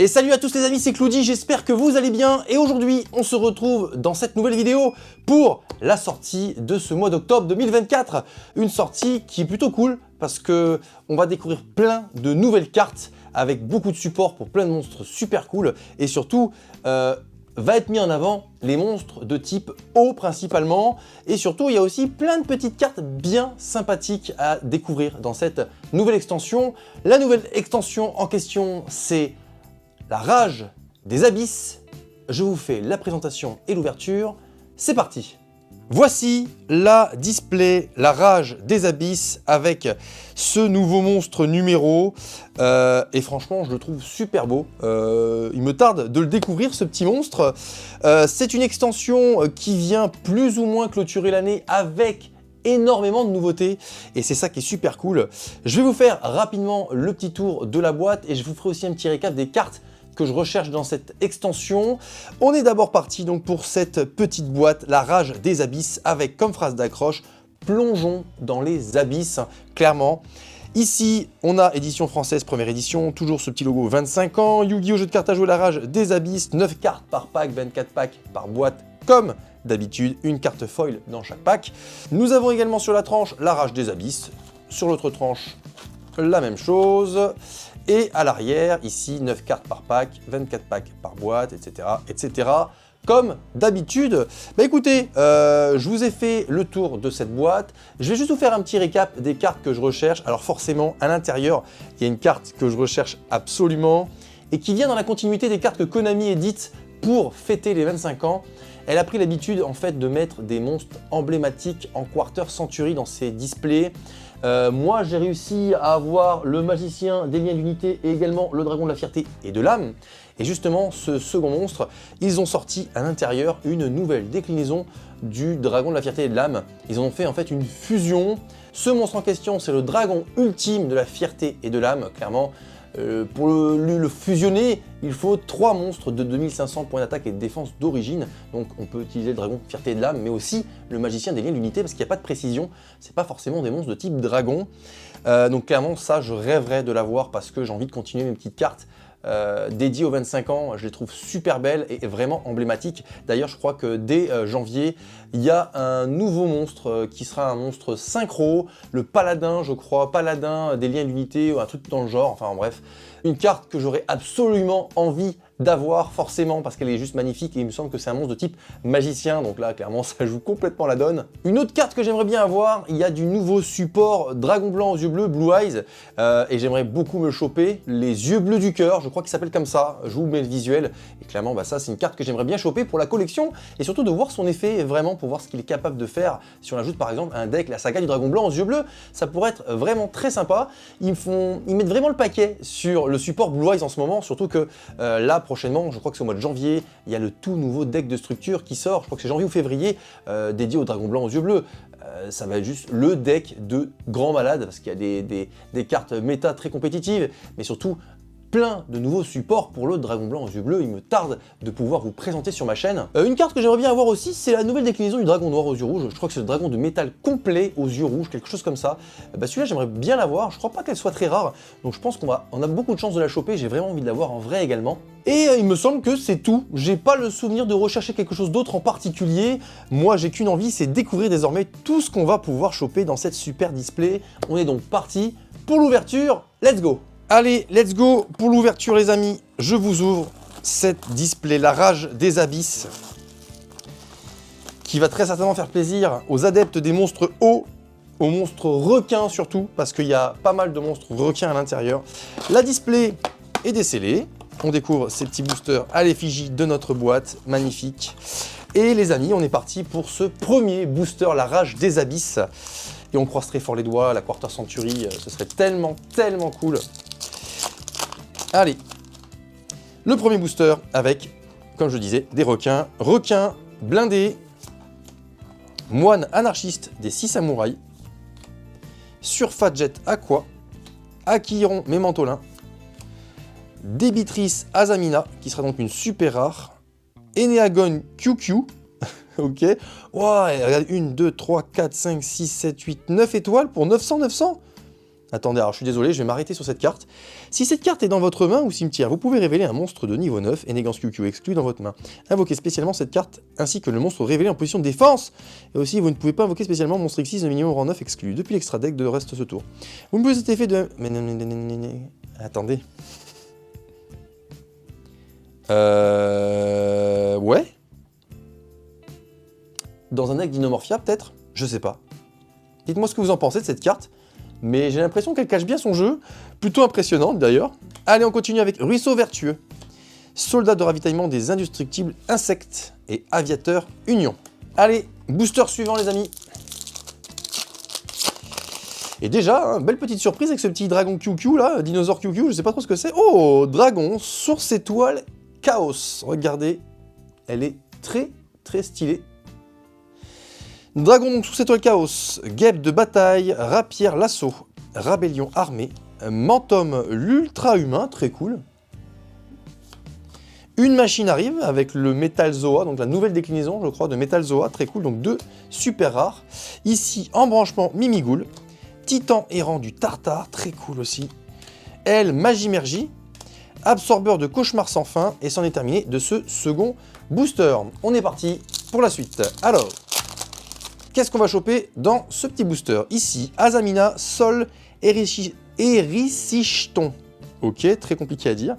Et salut à tous les amis, c'est Cloudy, j'espère que vous allez bien. Et aujourd'hui, on se retrouve dans cette nouvelle vidéo pour la sortie de ce mois d'octobre 2024. Une sortie qui est plutôt cool parce que on va découvrir plein de nouvelles cartes avec beaucoup de support pour plein de monstres super cool. Et surtout, va être mis en avant les monstres de type eau principalement. Et surtout, il y a aussi plein de petites cartes bien sympathiques à découvrir dans cette nouvelle extension. La nouvelle extension en question, c'est la rage des abysses. Je vous fais la présentation et l'ouverture. C'est parti. Voici la display, la rage des abysses avec ce nouveau monstre numéro. Et franchement, je le trouve super beau. Il me tarde de le découvrir, ce petit monstre. C'est une extension qui vient plus ou moins clôturer l'année avec énormément de nouveautés et c'est ça qui est super cool. Je vais vous faire rapidement le petit tour de la boîte et je vous ferai aussi un petit récap des cartes que je recherche dans cette extension. On est d'abord parti donc pour cette petite boîte, la rage des abysses, avec comme phrase d'accroche, plongeons dans les abysses, clairement. Ici, on a édition française, première édition, toujours ce petit logo 25 ans, Yu-Gi-Oh! Jeu de cartes à jouer, la rage des abysses, 9 cartes par pack, 24 packs par boîte, comme d'habitude, une carte foil dans chaque pack. Nous avons également sur la tranche la rage des abysses, sur l'autre tranche, la même chose. Et à l'arrière, ici, 9 cartes par pack, 24 packs par boîte, etc. etc. Comme d'habitude. Bah écoutez, je vous ai fait le tour de cette boîte. Je vais juste vous faire un petit récap des cartes que je recherche. Alors forcément, à l'intérieur, il y a une carte que je recherche absolument et qui vient dans la continuité des cartes que Konami édite pour fêter les 25 ans. Elle a pris l'habitude en fait de mettre des monstres emblématiques en Quarter Century dans ses displays. Moi j'ai réussi à avoir le magicien des liens d'unité et également le dragon de la fierté et de l'âme. Et justement ce second monstre, ils ont sorti à l'intérieur une nouvelle déclinaison du dragon de la fierté et de l'âme. Ils ont fait en fait une fusion. Ce monstre en question, c'est le dragon ultime de la fierté et de l'âme, clairement. Pour le fusionner, il faut 3 monstres de 2500 points d'attaque et de défense d'origine. Donc on peut utiliser le dragon fierté de l'âme, mais aussi le magicien des liens d'unité parce qu'il n'y a pas de précision. C'est pas forcément des monstres de type dragon. Donc clairement ça, je rêverais de l'avoir parce que j'ai envie de continuer mes petites cartes. Dédiées aux 25 ans, je les trouve super belles et vraiment emblématiques. D'ailleurs, je crois que dès janvier, il y a un nouveau monstre qui sera un monstre synchro, le paladin, je crois, paladin des liens d'unité ou un truc dans le genre, enfin bref. Une carte que j'aurais absolument envie d'avoir forcément parce qu'elle est juste magnifique et il me semble que c'est un monstre de type magicien, donc là clairement ça joue complètement la donne. Une autre carte que j'aimerais bien avoir, il y a du nouveau support dragon blanc aux yeux bleus, Blue Eyes, et j'aimerais beaucoup me choper les yeux bleus du cœur, je crois qu'il s'appelle comme ça, je vous mets le visuel, et clairement bah, ça c'est une carte que j'aimerais bien choper pour la collection et surtout de voir son effet vraiment pour voir ce qu'il est capable de faire. Si on ajoute par exemple un deck, la saga du dragon blanc aux yeux bleus, ça pourrait être vraiment très sympa. Ils mettent vraiment le paquet sur le support Blue Eyes en ce moment, surtout que là prochainement, je crois que c'est au mois de janvier, il y a le tout nouveau deck de structure qui sort, je crois que c'est janvier ou février, dédié au dragon blanc aux yeux bleus. Ça va être juste le deck de grand malade, parce qu'il y a des cartes méta très compétitives, mais surtout plein de nouveaux supports pour le dragon blanc aux yeux bleus. Il me tarde de pouvoir vous présenter sur ma chaîne. Une carte que j'aimerais bien avoir aussi, c'est la nouvelle déclinaison du dragon noir aux yeux rouges. Je crois que c'est le dragon de métal complet aux yeux rouges, quelque chose comme ça. Bah celui-là, j'aimerais bien l'avoir. Je crois pas qu'elle soit très rare, donc je pense qu'on a beaucoup de chances de la choper. J'ai vraiment envie de l'avoir en vrai également. Et il me semble que c'est tout. J'ai pas le souvenir de rechercher quelque chose d'autre en particulier. Moi, j'ai qu'une envie, c'est découvrir désormais tout ce qu'on va pouvoir choper dans cette super display. On est donc parti pour l'ouverture. Let's go! Allez, let's go pour l'ouverture les amis. Je vous ouvre cette display, la rage des abysses, qui va très certainement faire plaisir aux adeptes des monstres eau, aux monstres requins surtout, parce qu'il y a pas mal de monstres requins à l'intérieur. La display est décellée. On découvre ces petits boosters à l'effigie de notre boîte, magnifique. Et les amis, on est parti pour ce premier booster, la rage des abysses. Et on croise très fort les doigts, la Quarter Century, ce serait tellement, tellement cool. Allez, le premier booster avec, comme je disais, des requins. Requins blindés, moine anarchiste des 6 samouraïs, Surfadjet Aqua, Akiron Mémantolin, Débitrice Azamina, qui sera donc une super rare, Eneagon QQ, ok, wow, regarde, 1, 2, 3, 4, 5, 6, 7, 8, 9 étoiles pour 900. Attendez, alors je suis désolé, je vais m'arrêter sur cette carte. Si cette carte est dans votre main ou cimetière, vous pouvez révéler un monstre de niveau 9, Enegans QQ exclu dans votre main. Invoquez spécialement cette carte, ainsi que le monstre révélé en position de défense. Et aussi, vous ne pouvez pas invoquer spécialement monstre X6 de minimum rang 9 exclu, depuis l'extra deck de reste ce tour. Vous ne pouvez cet effet de... Attendez. Ouais. Dans un deck d'Inomorphia, peut-être? Je sais pas. Dites-moi ce que vous en pensez de cette carte. Mais j'ai l'impression qu'elle cache bien son jeu, plutôt impressionnante d'ailleurs. Allez, on continue avec Ruisseau Vertueux. Soldat de ravitaillement des indestructibles insectes et aviateur union. Allez, booster suivant les amis. Et déjà, hein, belle petite surprise avec ce petit dragon QQ là, dinosaure QQ, je sais pas trop ce que c'est. Oh, dragon, source étoile, chaos. Regardez, elle est très très stylée. Dragon donc sous étoile chaos, guêpe de bataille, rapière l'assaut, rébellion armée, Mantum l'ultra humain, très cool. Une machine arrive avec le Metal Zoa, donc la nouvelle déclinaison je crois de Metal Zoa, très cool, donc 2 super rares. Ici embranchement Mimigoul, Titan errant du Tartare, très cool aussi. Elle Magimergie, absorbeur de cauchemar sans fin, et c'en est terminé de ce second booster. On est parti pour la suite. Alors... qu'est-ce qu'on va choper dans ce petit booster? Ici, Azamina, Sol, Héricicheton. Ok, très compliqué à dire.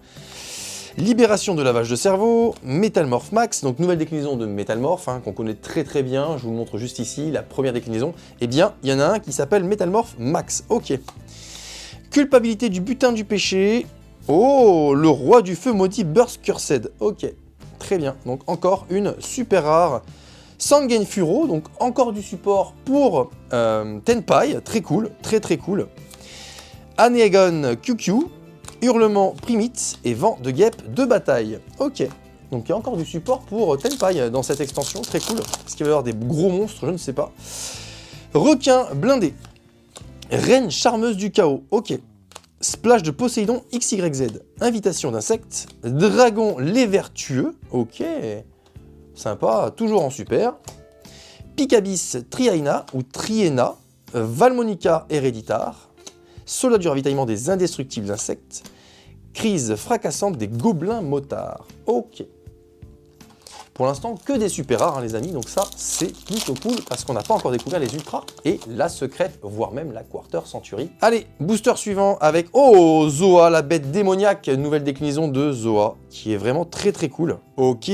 Libération de lavage de cerveau, Métalmorph Max, donc nouvelle déclinaison de Métalmorph, hein, qu'on connaît très très bien, je vous le montre juste ici, la première déclinaison. Eh bien, il y en a un qui s'appelle Métalmorph Max, ok. Culpabilité du butin du péché, oh, le roi du feu maudit Burst Cursed, ok, très bien, donc encore une super rare. Sangen Furo, donc encore du support pour Tenpai, très cool, très très cool. Anegon QQ, Hurlement Primite et Vent de guêpe de bataille. Ok, donc il y a encore du support pour Tenpai dans cette extension, très cool. Est-ce qu'il va y avoir des gros monstres? Je ne sais pas. Requin blindé. Reine charmeuse du chaos, ok. Splash de Poséidon XYZ. Invitation d'insectes. Dragon les vertueux, ok. Sympa, toujours en super. Picabis Triaina ou Triena, Valmonica Héréditar, Soldat du ravitaillement des indestructibles insectes, Crise fracassante des gobelins motards. Ok. Pour l'instant, que des super rares, hein, les amis, donc ça, c'est plutôt cool, parce qu'on n'a pas encore découvert les ultras et la secrète, voire même la Quarter Century. Allez, booster suivant avec, oh, Zoa, la bête démoniaque, nouvelle déclinaison de Zoa, qui est vraiment très très cool. Ok.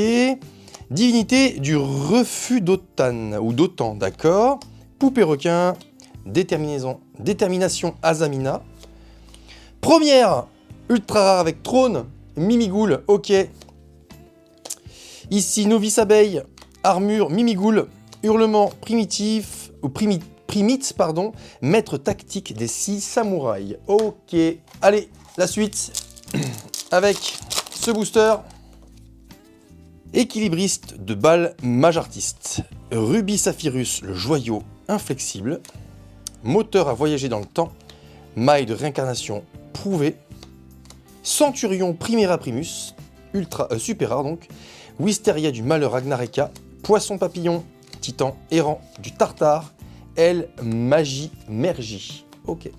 Divinité du refus d'Otan, ou d'Otan, d'accord. Poupée requin, détermination Azamina. Première, ultra rare avec trône, Mimigoul, ok. Ici, novice abeille, armure Mimigoul, hurlement primitif, ou primite, pardon, maître tactique des 6 samouraïs, ok. Allez, la suite, avec ce booster. Équilibriste de balle mage artiste, Ruby Saphirus le joyau inflexible, moteur à voyager dans le temps, maille de réincarnation prouvé, Centurion Primera Primus, super rare donc, Wisteria du malheur Ragnareka, Poisson papillon, Titan errant du Tartare, Elle Magie Mergie, ok.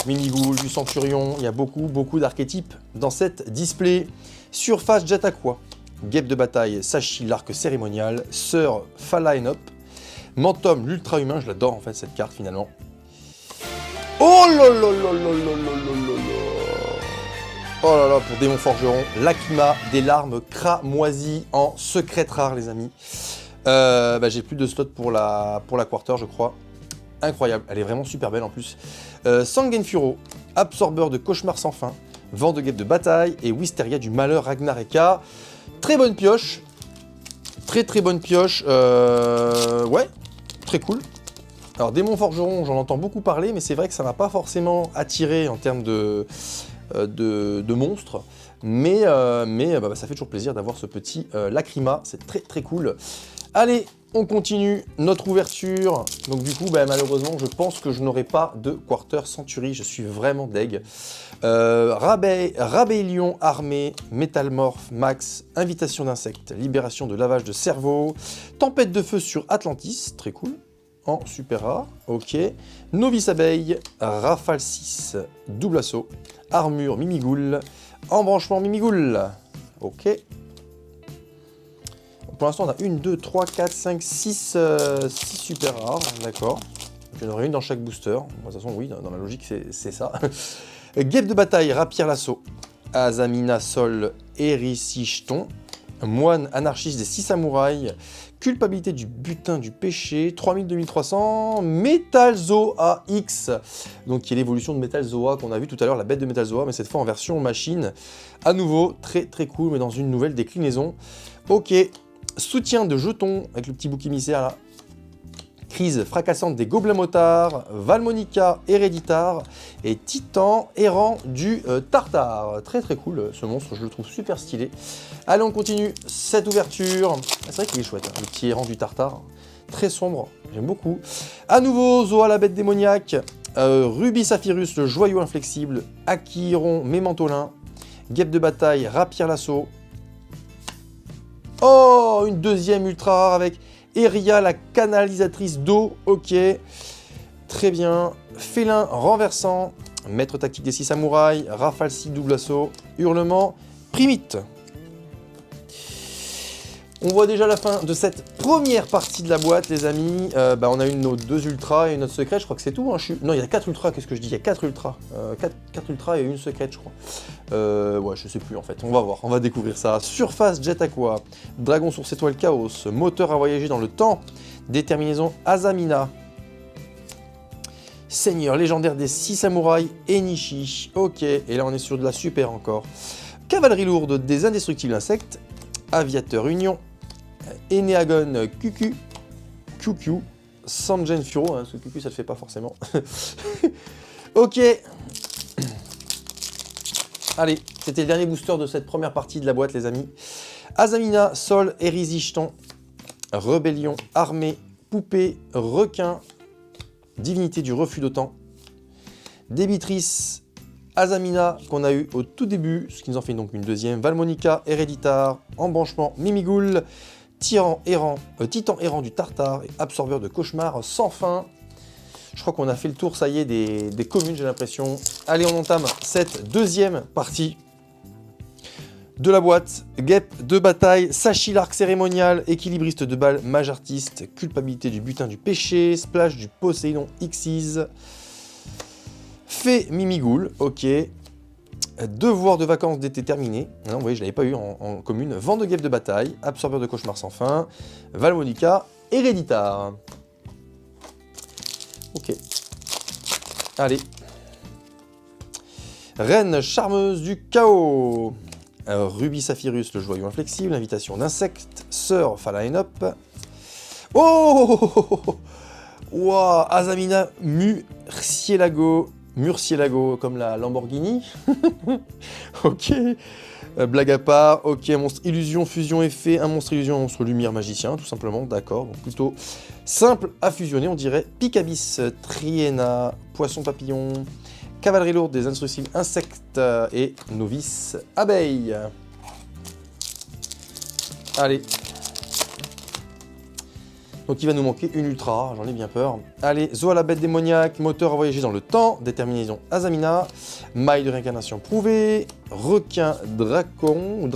Mimigoul, du Centurion, il y a beaucoup d'archétypes dans cette display. Surface Jatakwa, guêpe de bataille, Sashi l'arc cérémonial, Sœur Falaenop, Mantum l'ultra humain, je l'adore en fait cette carte finalement. Oh là là là là là là là. Oh là là, pour Démon Forgeron, Lakima, des larmes cramoisies en secrète rare les amis. J'ai plus de slots pour la Quarter je crois. Incroyable, elle est vraiment super belle en plus. Sangen Furo, absorbeur de cauchemar sans fin, Vent de guêpe de bataille et Wisteria du malheur Ragnareka. Très bonne pioche. Très bonne pioche. Ouais, très cool. Alors Démon Forgeron, j'en entends beaucoup parler, mais c'est vrai que ça m'a pas forcément attiré en termes de monstres. Mais ça fait toujours plaisir d'avoir ce petit Lacrima, c'est très cool. Allez, on continue notre ouverture. Donc du coup, malheureusement, je pense que je n'aurai pas de Quarter Century. Je suis vraiment deg. Rébellion armée, Métalmorph Max, invitation d'insectes, libération de lavage de cerveau, tempête de feu sur Atlantis, très cool. en super rare. Ok. Novice abeille, rafale 6, double assaut, armure Mimigoul, embranchement Mimigoul. Ok. Pour l'instant, on a 1, 2, 3, 4, 5, 6 super rares. D'accord. Il y en aurait une dans chaque booster. Bon, de toute façon, oui, dans la logique, c'est ça. Guêpe de bataille, rapière l'assaut, Azamina Sol, Hérissicton, moine anarchiste des 6 samouraïs, culpabilité du butin du péché, 3000-2300, Metalzoa X, donc qui est l'évolution de Metalzoa qu'on a vu tout à l'heure, la bête de Metalzoa, mais cette fois en version machine. À nouveau, très très cool, mais dans une nouvelle déclinaison. Ok, soutien de jetons avec le petit bouc émissaire là. Crise fracassante des gobelins motards, Valmonica héréditaire et Titan errant du Tartare. Très très cool ce monstre, je le trouve super stylé. Allez, on continue cette ouverture. Ah, c'est vrai qu'il est chouette, hein, le petit errant du Tartare. Très sombre, j'aime beaucoup. À nouveau, Zoa la bête démoniaque, Ruby Saphirus le joyau inflexible, Achiron Mémantolin, Guêpe de bataille, Rapière l'assaut. Oh, une deuxième ultra rare avec Eria, la canalisatrice d'eau, ok. Très bien. Félin renversant, maître tactique des 6 samouraïs, rafale 6 double assaut, hurlement, primite. On voit déjà la fin de cette première partie de la boîte, les amis. On a eu nos 2 ultras et une autre secrète, je crois que c'est tout. Hein. Non, il y a 4 ultras, qu'est-ce que je dis? Il y a 4 ultras. 4 ultras et une secrète, je crois. Ouais, je sais plus en fait. On va voir, on va découvrir ça. Surface Jet Aqua, Dragon source étoile Chaos, moteur à voyager dans le temps, déterminaison Azamina. Seigneur légendaire des 6 samouraïs, Enishi. Ok, et là on est sur de la super encore. Cavalerie lourde des indestructibles insectes, Aviateur Union, Eneagon QQ, QQ, Sanjen Furo, hein, ce QQ ça le fait pas forcément. Ok. Allez, c'était le dernier booster de cette première partie de la boîte, les amis. Azamina, Sol, Hérissicton, Rébellion, Armée, Poupée, Requin, Divinité du refus d'autant, Débitrice, Azamina qu'on a eu au tout début, ce qui nous en fait donc une deuxième, Valmonica, héréditaire, embranchement, Mimigoul, Titan errant du Tartare et absorbeur de cauchemars sans fin. Je crois qu'on a fait le tour, ça y est, des communes, j'ai l'impression. Allez, on entame cette deuxième partie de la boîte. Guêpe de bataille, Sachi l'arc cérémonial, équilibriste de balle, mage artiste, culpabilité du butin du péché, splash du Poséidon Xyz, Fée Mimigoul, ok. Devoir de vacances d'été terminé. Non, vous voyez, je ne l'avais pas eu en commune. Vent de guêpe de bataille, absorbeur de cauchemars sans fin, Valmonica, héréditaire. Ok. Allez. Reine charmeuse du chaos. Ruby Saphirus, le joyau inflexible, invitation d'insectes, sœur Falaenop. Oh, wow, Azamina Murcielago, comme la Lamborghini. Ok. Blague à part, ok, monstre illusion, fusion, effet, un monstre illusion, un monstre lumière, magicien, tout simplement, d'accord, donc plutôt simple à fusionner, on dirait. Picabis, Triena, poisson papillon, cavalerie lourde des indestructibles insectes et novice abeille. Allez. Donc il va nous manquer une ultra rare, j'en ai bien peur. Allez, Zoa la bête démoniaque, moteur à voyager dans le temps, déterminaison Azamina, maille de réincarnation prouvée, requin dracon,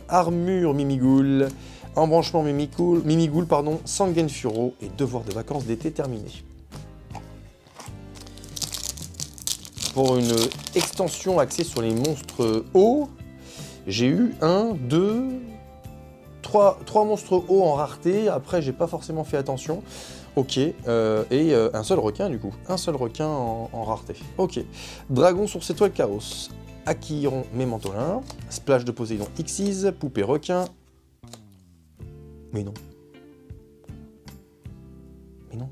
armure Mimigoul, embranchement Mimigoul, Sangen Furo et devoir de vacances d'été terminé. Pour une extension axée sur les monstres hauts, j'ai eu 3 monstres hauts en rareté, après j'ai pas forcément fait attention. Ok, et un seul requin du coup, un seul requin en rareté. Ok, Dragon source étoile Chaos, Achiron Mémantolin, Splash de Poséidon Xyz, Poupée requin. Mais non. Mais non.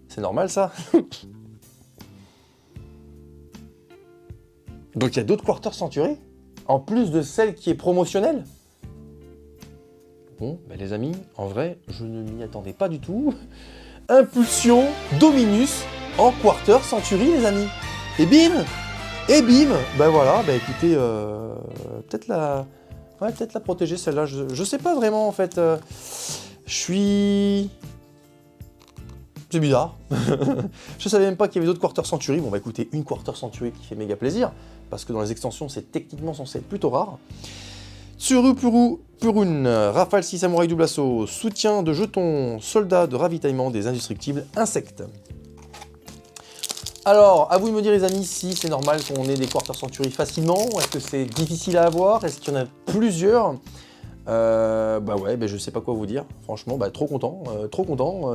C'est normal ça. Donc il y a d'autres quarters centurés, en plus de celle qui est promotionnelle. Bon, ben les amis, en vrai, je ne m'y attendais pas du tout. Impulsion Dominus en quarter century, les amis. Et bim. Ben voilà, ben écoutez, peut-être la Ouais, peut-être la protéger, celle-là. Je sais pas vraiment, en fait. Je suis... C'est bizarre. Je savais même pas qu'il y avait d'autres Quarter Century. Bon, bah écoutez, une Quarter Century qui fait méga plaisir, parce que dans les extensions, c'est techniquement censé être plutôt rare. Tsurupuru Purun, Rafale 6 Samouraï double assaut, soutien de jetons, soldats de ravitaillement des indestructibles insectes. Alors, à vous de me dire les amis, si c'est normal qu'on ait des Quarter Century facilement, est-ce que c'est difficile à avoir, est-ce qu'il y en a plusieurs? Bah ouais, bah je sais pas quoi vous dire, franchement, bah trop content,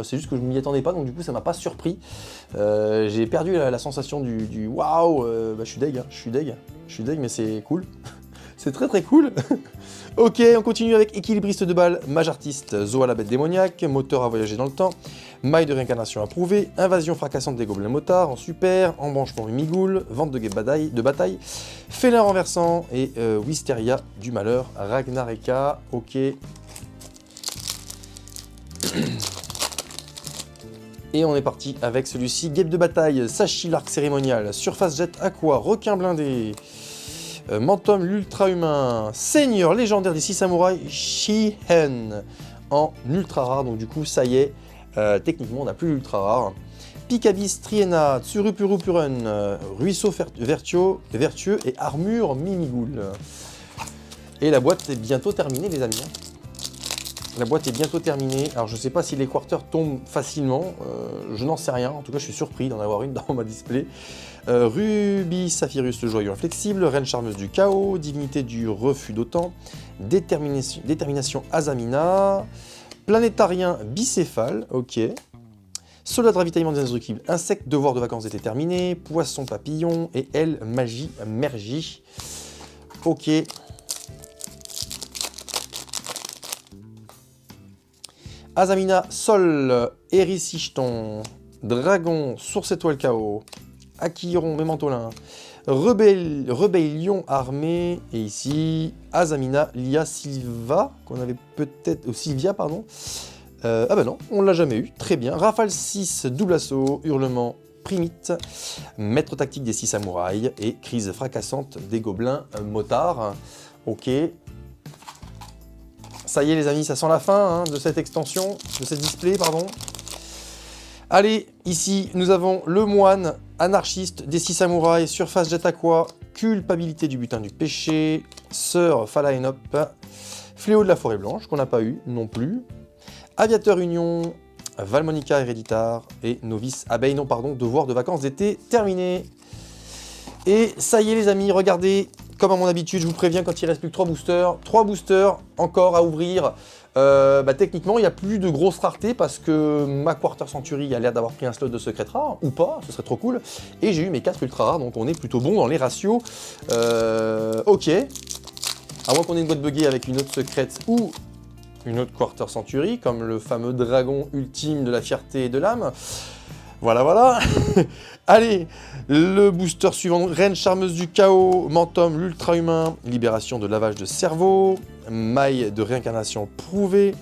c'est juste que je m'y attendais pas, donc du coup ça m'a pas surpris. J'ai perdu la sensation du waouh, bah je suis deg, hein, je suis deg, mais c'est cool. C'est très très cool. Ok, on continue avec équilibriste de balles, mage artiste, Zoa la bête démoniaque, moteur à voyager dans le temps, maille de réincarnation approuvée, invasion fracassante des gobelins motards en super, embranchement Humigoul, vente de bataille, félin renversant et Wisteria du malheur, Ragnareka, ok. Et on est parti avec celui-ci, guêpe de bataille, Sashi l'arc cérémonial, surface jet aqua, requin blindé, Mantum l'ultra-humain, seigneur légendaire des 6 samouraïs, Shihen, en ultra rare, donc du coup ça y est, techniquement on n'a plus l'ultra rare. Picabis Triena, Tsurupuru Purun, ruisseau vertueux et armure Mimigoul. Et la boîte est bientôt terminée les amis. La boîte est bientôt terminée, alors je sais pas si les quarters tombent facilement, je n'en sais rien, en tout cas je suis surpris d'en avoir une dans ma display. Ruby Saphirus le joyeux inflexible, reine charmeuse du chaos, divinité du refus d'autant, détermination Azamina, planétarien bicéphale, ok, soldat de ravitaillement des indestructibles, insecte, devoir de vacances d'été terminé, poisson papillon et aile magie mergie, ok. Azamina, Sol, Hérissishton, Dragon, Source Étoile Chaos, Akiron, Mémantolin, Rébellion Armée, et ici, Azamina, Lia Silva, qu'on avait peut-être... Sylvia, pardon. Ah bah non, on l'a jamais eu, très bien. Rafale 6, double assaut, hurlement, primite, maître tactique des 6 samouraïs, et crise fracassante des gobelins motards. Ok. Ça y est les amis, ça sent la fin hein, de cette extension, de cette display, pardon. Allez, ici, nous avons le moine anarchiste des 6 samouraïs, surface jet aqua, culpabilité du butin du péché, sœur Falaenop, fléau de la forêt blanche, qu'on n'a pas eu non plus, aviateur union, Valmonica héréditaire et novice abeille, non pardon, devoir de vacances d'été terminé. Et ça y est les amis, regardez, comme à mon habitude, je vous préviens quand il reste plus que 3 boosters. 3 boosters encore à ouvrir. Techniquement, il n'y a plus de grosses raretés parce que ma Quarter Century a l'air d'avoir pris un slot de secret rare, ou pas, ce serait trop cool. Et j'ai eu mes 4 ultra rares, donc on est plutôt bon dans les ratios. Ok. À moins qu'on ait une boîte buggée avec une autre secrète ou une autre Quarter Century, comme le fameux dragon ultime de la fierté et de l'âme. Voilà, voilà. Allez, le booster suivant, reine charmeuse du chaos, Mantum, l'ultra-humain, libération de lavage de cerveau, maille de réincarnation prouvée.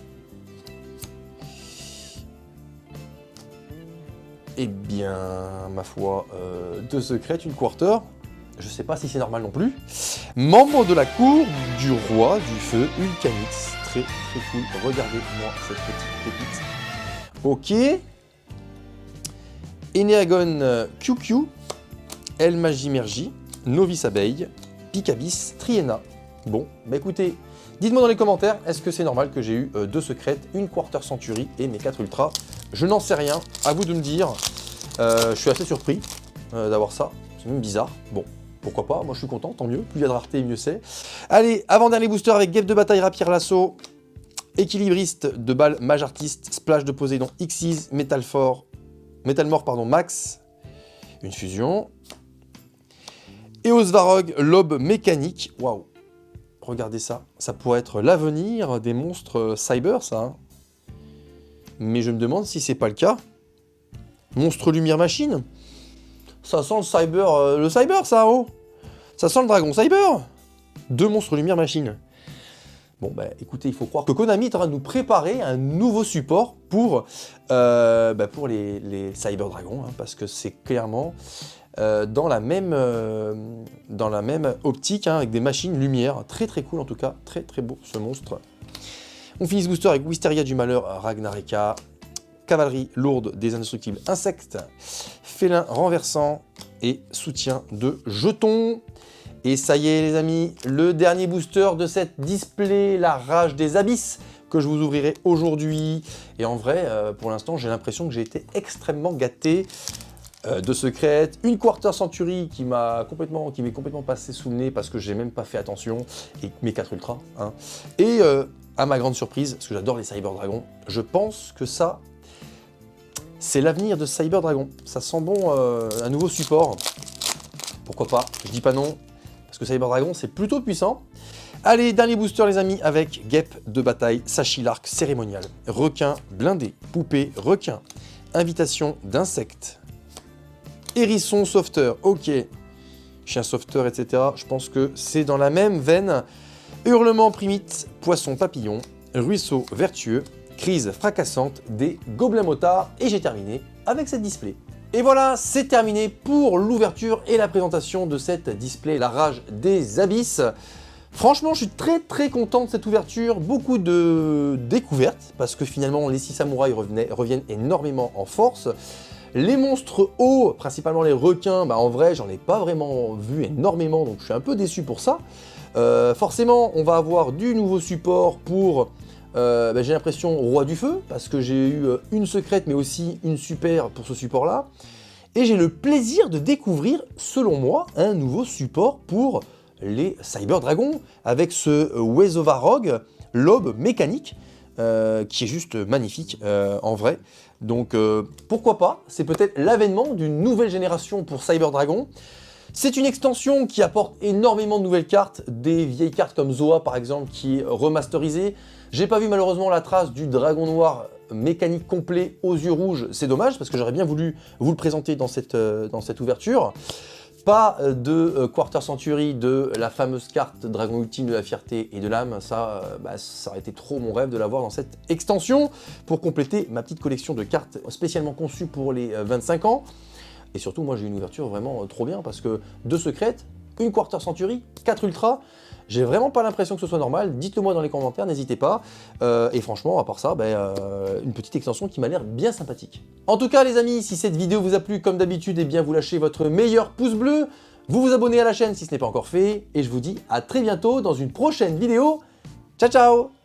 Eh bien, ma foi, deux secrètes, une quarter. Je sais pas si c'est normal non plus. Membre de la cour du roi du feu, Ulcanix. Très très cool. Regardez-moi cette petite pépite. Ok. Eneagon QQ, El Magimergie, Novice Abeille, Picabis, Triena. Bon, bah écoutez, dites-moi dans les commentaires, est-ce que c'est normal que j'ai eu deux secrètes, une Quarter Century et mes 4 ultras? Je n'en sais rien, à vous de me dire. Je suis assez surpris d'avoir ça, c'est même bizarre. Bon, pourquoi pas, moi je suis content, tant mieux, plus il y a de rareté, mieux c'est. Allez, avant-dernier booster avec guêpe de bataille, rapier lasso, équilibriste de balle, mage artiste, splash de Poséidon, Xyz, Metalmore, pardon, Max, une fusion. Eos Varog, lobe mécanique. Waouh, regardez ça. Ça pourrait être l'avenir des monstres cyber, ça. Hein. Mais je me demande si c'est pas le cas. Monstre lumière machine. Ça sent le cyber, ça, oh. Ça sent le dragon cyber. 2 monstres lumière machine. Bon, bah écoutez, il faut croire que Konami est en train de nous préparer un nouveau support pour les Cyber Dragons, hein, parce que c'est clairement dans la même optique, hein, avec des machines lumière. Très très cool en tout cas, très très beau ce monstre. On finit ce booster avec Wisteria du Malheur Ragnareka, Cavalerie lourde des indestructibles insectes, Félin renversant et soutien de jetons. Et ça y est les amis, le dernier booster de cette display, la rage des abysses, que je vous ouvrirai aujourd'hui. Et en vrai, pour l'instant, j'ai l'impression que j'ai été extrêmement gâté de secrètes. Une Quarter Century qui m'est complètement passé sous le nez parce que j'ai même pas fait attention. Et mes 4 Ultras. Hein. Et à ma grande surprise, parce que j'adore les Cyber Dragons, je pense que ça, c'est l'avenir de Cyber Dragon. Ça sent bon un nouveau support. Pourquoi pas, je dis pas non, parce que Cyber Dragon, c'est plutôt puissant. Allez, dernier booster les amis, avec Guêpe de bataille, Sachi l'arc cérémonial, requin blindé, poupée requin, invitation d'insectes, hérisson sauveteur, ok, chien sauveteur, etc. Je pense que c'est dans la même veine. Hurlement primite, poisson papillon, ruisseau vertueux, crise fracassante des gobelins motards. Et j'ai terminé avec cette display. Et voilà, c'est terminé pour l'ouverture et la présentation de cette display, la rage des abysses. Franchement, je suis très très content de cette ouverture, beaucoup de découvertes, parce que finalement les 6 samouraïs reviennent énormément en force. Les monstres hauts, principalement les requins, bah en vrai j'en ai pas vraiment vu énormément, donc je suis un peu déçu pour ça. Forcément, on va avoir du nouveau support pour, j'ai l'impression, Roi du Feu, parce que j'ai eu une secrète, mais aussi une super pour ce support-là. Et j'ai le plaisir de découvrir, selon moi, un nouveau support pour les Cyber Dragons, avec ce Wezova Rogue, l'aube mécanique, qui est juste magnifique en vrai. Donc pourquoi pas, c'est peut-être l'avènement d'une nouvelle génération pour Cyber Dragon. C'est une extension qui apporte énormément de nouvelles cartes, des vieilles cartes comme Zoa par exemple qui est remasterisée. J'ai pas vu malheureusement la trace du dragon noir mécanique complet aux yeux rouges, c'est dommage parce que j'aurais bien voulu vous le présenter dans cette ouverture. Pas de Quarter Century de la fameuse carte Dragon Ultime de la Fierté et de l'âme, ça aurait été trop mon rêve de l'avoir dans cette extension pour compléter ma petite collection de cartes spécialement conçues pour les 25 ans. Et surtout, moi j'ai une ouverture vraiment trop bien parce que 2 secrètes, une Quarter Century, 4 Ultras, j'ai vraiment pas l'impression que ce soit normal, dites-le moi dans les commentaires, n'hésitez pas. Et franchement, à part ça, une petite extension qui m'a l'air bien sympathique. En tout cas les amis, si cette vidéo vous a plu, comme d'habitude, eh bien vous lâchez votre meilleur pouce bleu, vous vous abonnez à la chaîne si ce n'est pas encore fait, et je vous dis à très bientôt dans une prochaine vidéo. Ciao ciao!